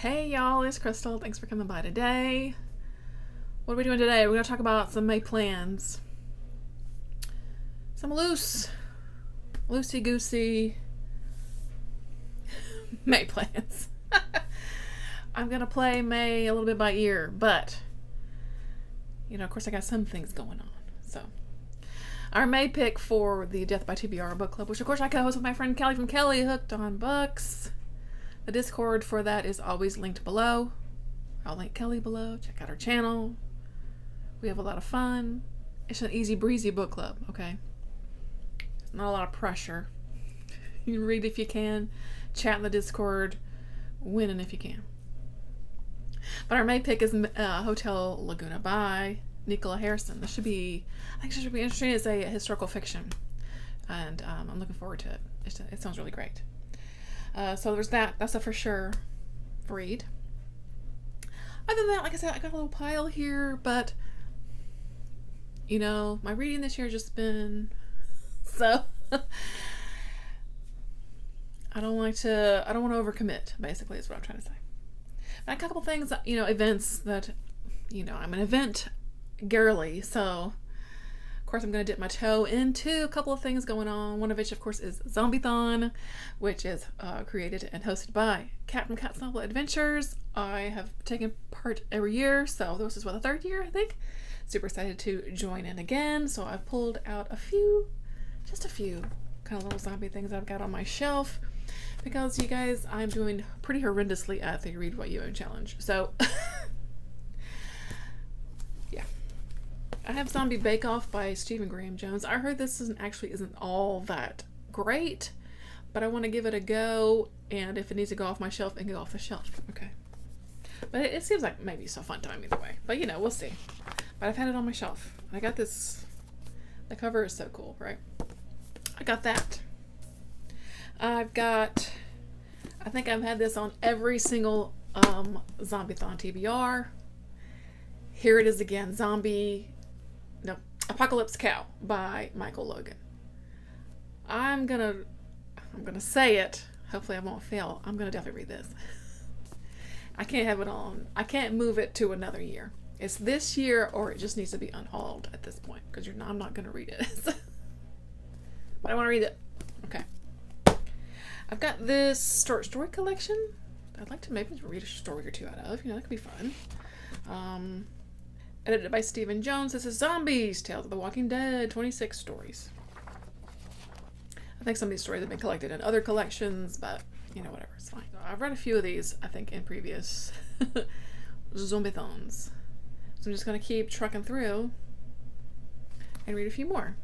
Hey y'all, it's Crystal. Thanks for coming by today. What are we doing today? We're going to talk about some May plans. Some loosey-goosey May plans. I'm going to play May a little bit by ear, but, of course I got some things going on. So, our May pick for the Death by TBR book club, which of course I co-host with my friend Kelly from Kelly Hooked on Books. The Discord for that is always linked below. I'll link Kelly below. Check out her channel. We have a lot of fun. It's an easy breezy book club, okay? It's not a lot of pressure. You can read if you can, chat in the Discord, winning if you can. But our May pick is Hotel Laguna by Nicola Harrison. I think this should be interesting. It's a historical fiction. And I'm looking forward to it. It sounds really great. So there's that. That's a for sure read. Other than that, like I said, I got a little pile here, but my reading this year has just been so I don't want to overcommit, basically is what I'm trying to say. But a couple things, events that I'm an event girly, so of course I'm going to dip my toe into a couple of things going on. One of which, of course, is Zombiethon, which is created and hosted by Cat from Cat's Novel Adventures. I have taken part every year, so this is the third year, I think. Super excited to join in again. So I've pulled out just a few kind of little zombie things I've got on my shelf. Because you guys, I'm doing pretty horrendously at the Read What You Own challenge. So I have Zombie Bake Off by Stephen Graham Jones. I heard this isn't all that great, but I want to give it a go, and if it needs to go off my shelf, it can go off the shelf. Okay. But it seems like maybe it's a fun time either way. But we'll see. But I've had it on my shelf. I got this. The cover is so cool, right? I got that. I think I've had this on every single Zombiethon TBR. Here it is again. Apocalypse Cow by Michael Logan. I'm gonna say it. Hopefully I won't fail. I'm gonna definitely read this. I can't have it on. I can't move it to another year. It's this year, or it just needs to be unhauled at this point, because I'm not gonna read it. But I want to read it. Okay. I've got this short story collection. I'd like to maybe read a story or two out of. That could be fun. Edited by Stephen Jones. This is Zombies, Tales of the Walking Dead, 26 stories. I think some of these stories have been collected in other collections, but, whatever, it's fine. I've read a few of these, I think, in previous Zombiethons. So I'm just going to keep trucking through and read a few more.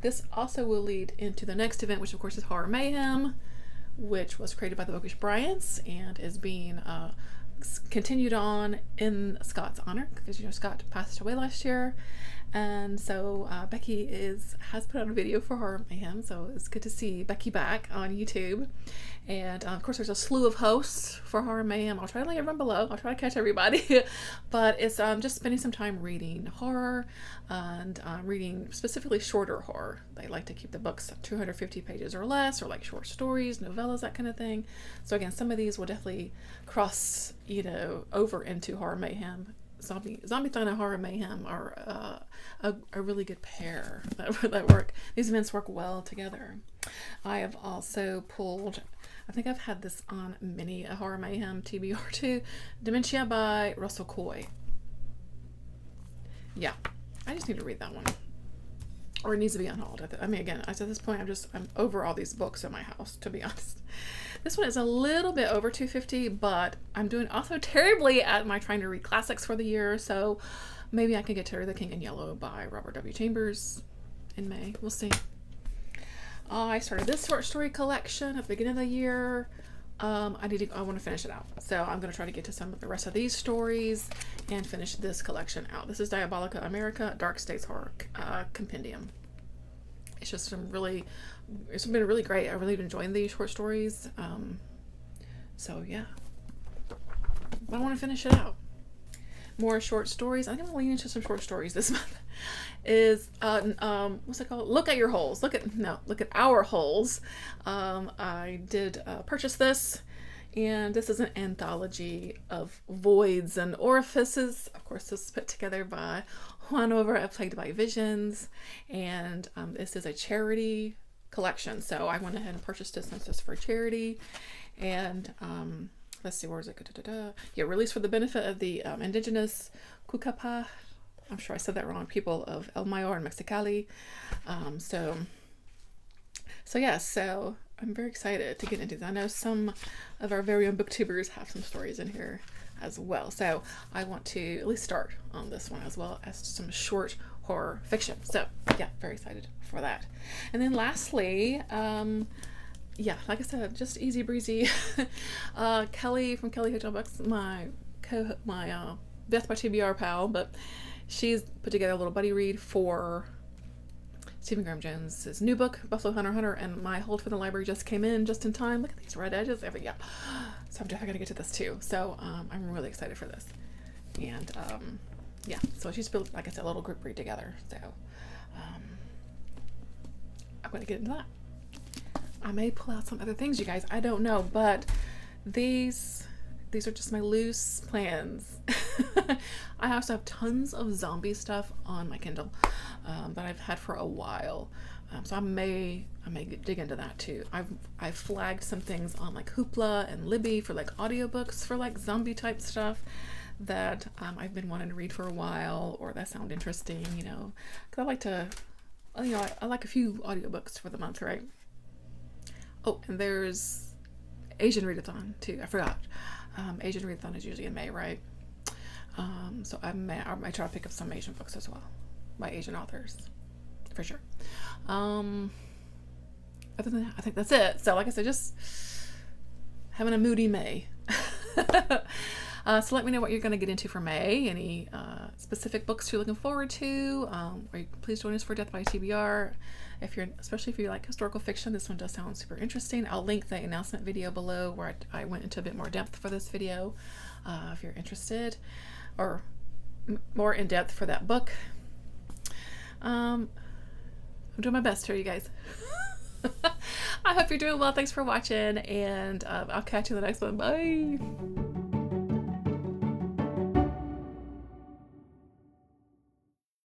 This also will lead into the next event, which, of course, is Horror Mayhem, which was created by the Bookish Bryants and is being continued on in Scott's honor, because Scott passed away last year, and so Becky has put out a video for Horror Mayhem, so it's good to see Becky back on YouTube. And of course there's a slew of hosts for Horror Mayhem. I'll try to link everyone below. I'll try to catch everybody. But it's just spending some time reading horror and reading specifically shorter horror. They like to keep the books 250 pages or less, or like short stories, novellas, that kind of thing. So again, some of these will definitely cross over into Horror Mayhem. Zombiethon and Horror Mayhem are a really good pair that work. These events work well together. I have also pulled, I think I've had this on many a Horror Mayhem TBR too, Dementia by Russell Coy. Yeah, I just need to read that one. Or it needs to be unhauled. Again, at this point, I'm over all these books in my house, to be honest. This one is a little bit over 250, but I'm doing also terribly at my trying to read classics for the year, so maybe I can get to The King in Yellow by Robert W. Chambers in May. We'll see. I started this short story collection at the beginning of the year. I want to finish it out. So I'm going to try to get to some of the rest of these stories and finish this collection out. This is Diabolica America, Dark States Horror Compendium. It's been really great. I really been enjoying these short stories. So yeah. But I want to finish it out. More short stories. I think I'm leaning into some short stories this month. Is what's it called? Look at Your Holes. Look at Our Holes. I did purchase this. And this is an anthology of voids and orifices. Of course, this is put together by Juan over at Plagued by Visions. And this is a charity collection. So I went ahead and purchased this since it's for charity. And let's see, where is it? Yeah, released for the benefit of the indigenous Cucapá. I'm sure I said that wrong. People of El Mayor and Mexicali. So I'm very excited to get into this. I know some of our very own booktubers have some stories in here as well. So I want to at least start on this one, as well as some short horror fiction. So yeah, very excited for that. And then lastly, yeah, like I said, just easy breezy. Kelly from Kelly Hotel Books, my Death by TBR pal, but she's put together a little buddy read for Stephen Graham Jones's new book, Buffalo Hunter Hunter, and my hold for the library just came in just in time. Look at these red edges. Yeah. So I'm definitely going to get to this too. So I'm really excited for this. And yeah, so she's built, like I said, a little group read together. So I'm going to get into that. I may pull out some other things, you guys. I don't know, but these are just my loose plans. I also have tons of zombie stuff on my Kindle that I've had for a while. So I may dig into that too. I've flagged some things on like Hoopla and Libby for like audiobooks for like zombie type stuff that I've been wanting to read for a while, or that sound interesting, you know, because I like to, you know, I like a few audiobooks for the month, right? Oh, and there's Asian Readathon too. I forgot. Asian Readathon is usually in May, right? So I might try to pick up some Asian books as well by Asian authors, for sure. Other than that, I think that's it. So like I said, just having a moody May. So let me know what you're going to get into for May. Any specific books you're looking forward to. Please join us for Death by TBR. Especially if you like historical fiction, this one does sound super interesting. I'll link the announcement video below where I went into a bit more depth for this video, if you're interested, or more in depth for that book. I'm doing my best here, you guys. I hope you're doing well. Thanks for watching, and I'll catch you in the next one. Bye.